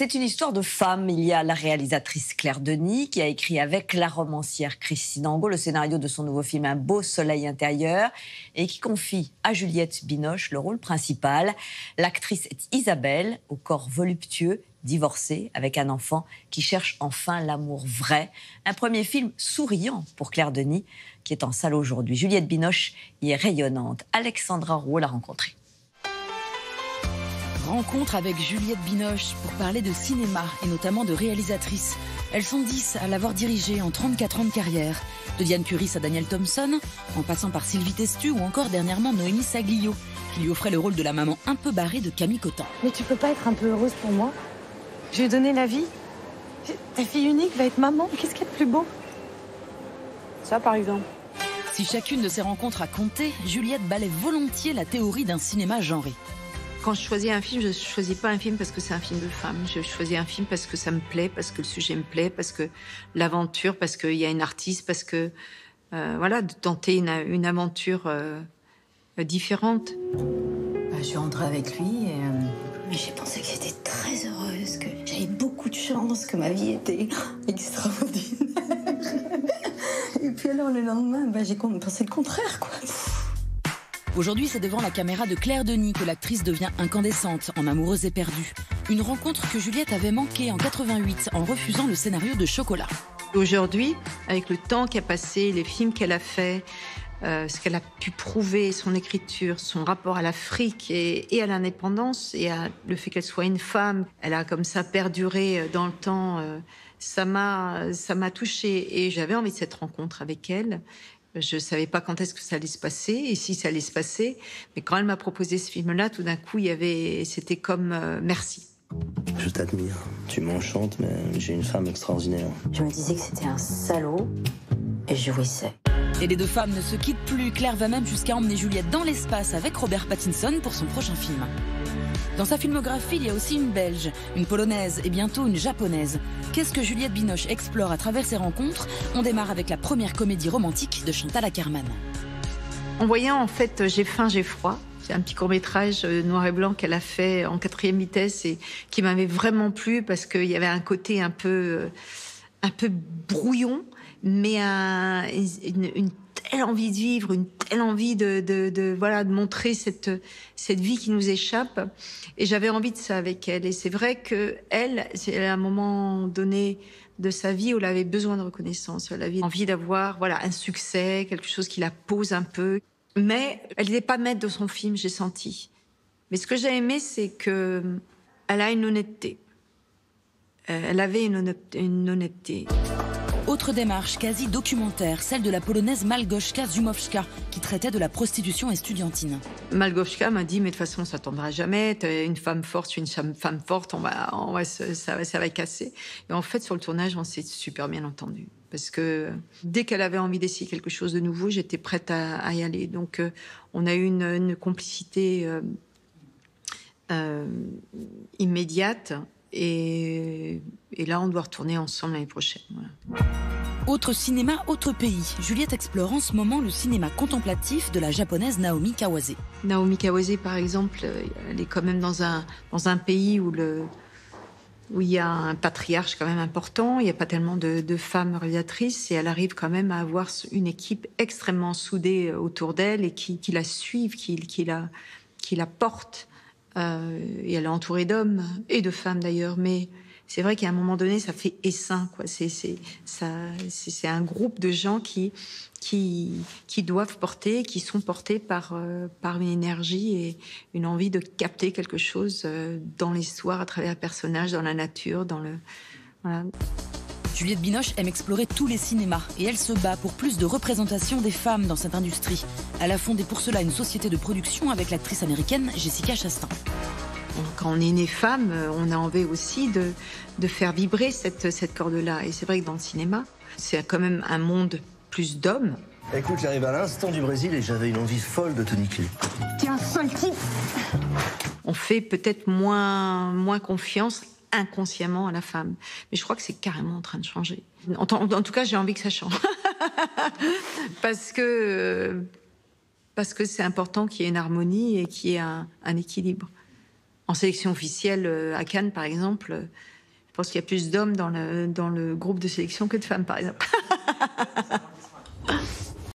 C'est une histoire de femme. Il y a la réalisatrice Claire Denis qui a écrit avec la romancière Christine Angot le scénario de son nouveau film Un beau soleil intérieur et qui confie à Juliette Binoche le rôle principal. L'actrice est Isabelle, au corps voluptueux, divorcée avec un enfant qui cherche enfin l'amour vrai. Un premier film souriant pour Claire Denis qui est en salle aujourd'hui. Juliette Binoche y est rayonnante. Alexandra Rouault l'a rencontrée. Rencontre avec Juliette Binoche pour parler de cinéma et notamment de réalisatrice. Elles sont 10 à l'avoir dirigée en 34 ans de carrière. De Diane Curis à Daniel Thompson, en passant par Sylvie Testu ou encore dernièrement Noémie Saglio, qui lui offrait le rôle de la maman un peu barrée de Camille Cotin. Mais tu peux pas être un peu heureuse pour moi? Je lui ai donné la vie. Ta fille unique va être maman. Qu'est-ce qu'il y a de plus beau? Ça, par exemple. Si chacune de ces rencontres a compté, Juliette balaie volontiers la théorie d'un cinéma genré. Quand je choisis un film, je ne choisis pas un film parce que c'est un film de femme. Je choisis un film parce que ça me plaît, parce que le sujet me plaît, parce que l'aventure, parce qu'il y a une artiste, parce que, voilà, de tenter une aventure différente. Je suis rentrée avec lui et mais j'ai pensé que j'étais très heureuse, que j'avais beaucoup de chance, que ma vie était extraordinaire. Et puis alors, le lendemain, j'ai pensé le contraire, quoi. Aujourd'hui, c'est devant la caméra de Claire Denis que l'actrice devient incandescente, en amoureuse éperdue. Une rencontre que Juliette avait manquée en 88 en refusant le scénario de Chocolat. Aujourd'hui, avec le temps qui a passé, les films qu'elle a faits, ce qu'elle a pu prouver, son écriture, son rapport à l'Afrique et à l'indépendance et à le fait qu'elle soit une femme, elle a comme ça perduré dans le temps. Ça m'a touchée et j'avais envie de cette rencontre avec elle. Je ne savais pas quand est-ce que ça allait se passer et si ça allait se passer. Mais quand elle m'a proposé ce film-là, tout d'un coup, c'était comme merci. Je t'admire. Tu m'enchantes, mais j'ai une femme extraordinaire. Je me disais que c'était un salaud et je jouissais. Et les deux femmes ne se quittent plus. Claire va même jusqu'à emmener Juliette dans l'espace avec Robert Pattinson pour son prochain film. Dans sa filmographie, il y a aussi une Belge, une Polonaise et bientôt une Japonaise. Qu'est-ce que Juliette Binoche explore à travers ses rencontres? On démarre avec la première comédie romantique de Chantal Akerman. En voyant, en fait, J'ai faim, j'ai froid. C'est un petit court-métrage noir et blanc qu'elle a fait en 4e vitesse et qui m'avait vraiment plu parce qu'il y avait un côté un peu brouillon, mais une telle envie de vivre, une telle envie de montrer cette vie qui nous échappe. Et j'avais envie de ça avec elle. Et c'est vrai que c'est à un moment donné de sa vie où elle avait besoin de reconnaissance. Elle avait envie d'avoir, un succès, quelque chose qui la pose un peu. Mais elle n'était pas maître de son film, j'ai senti. Mais ce que j'ai aimé, c'est que elle a une honnêteté. Elle avait une honnêteté. Autre démarche quasi documentaire, celle de la polonaise Malgorzata Zumowska, qui traitait de la prostitution estudiantine. Malgorzata m'a dit, mais de toute façon, on s'attendra jamais. T'es une femme forte, je suis une femme forte, ça va casser. Et en fait, sur le tournage, on s'est super bien entendu. Parce que dès qu'elle avait envie d'essayer quelque chose de nouveau, j'étais prête à y aller. Donc, on a eu une complicité immédiate. Et là, on doit retourner ensemble l'année prochaine. Voilà. Autre cinéma, autre pays. Juliette explore en ce moment le cinéma contemplatif de la japonaise Naomi Kawase. Naomi Kawase, par exemple, elle est quand même dans un pays où il y a un patriarche quand même important, il n'y a pas tellement de femmes réalisatrices, et elle arrive quand même à avoir une équipe extrêmement soudée autour d'elle et qui la suivent, qui la portent. Et elle est entourée d'hommes et de femmes d'ailleurs, mais c'est vrai qu'à un moment donné, ça fait essaim, quoi. C'est un groupe de gens qui doivent porter, qui sont portés par une énergie et une envie de capter quelque chose dans l'histoire, à travers un personnage, dans la nature, voilà. Juliette Binoche aime explorer tous les cinémas et elle se bat pour plus de représentation des femmes dans cette industrie. Elle a fondé pour cela une société de production avec l'actrice américaine Jessica Chastain. Quand on est né femme, on a envie aussi de faire vibrer cette corde-là. Et c'est vrai que dans le cinéma, c'est quand même un monde plus d'hommes. Écoute, j'arrive à l'instant du Brésil et j'avais une envie folle de te niquer. T'es un sale type. On fait peut-être moins confiance inconsciemment à la femme. Mais je crois que c'est carrément en train de changer. En tout cas, j'ai envie que ça change. Parce que c'est important qu'il y ait une harmonie et qu'il y ait un équilibre En sélection officielle, à Cannes, par exemple, je pense qu'il y a plus d'hommes dans le groupe de sélection que de femmes, par exemple.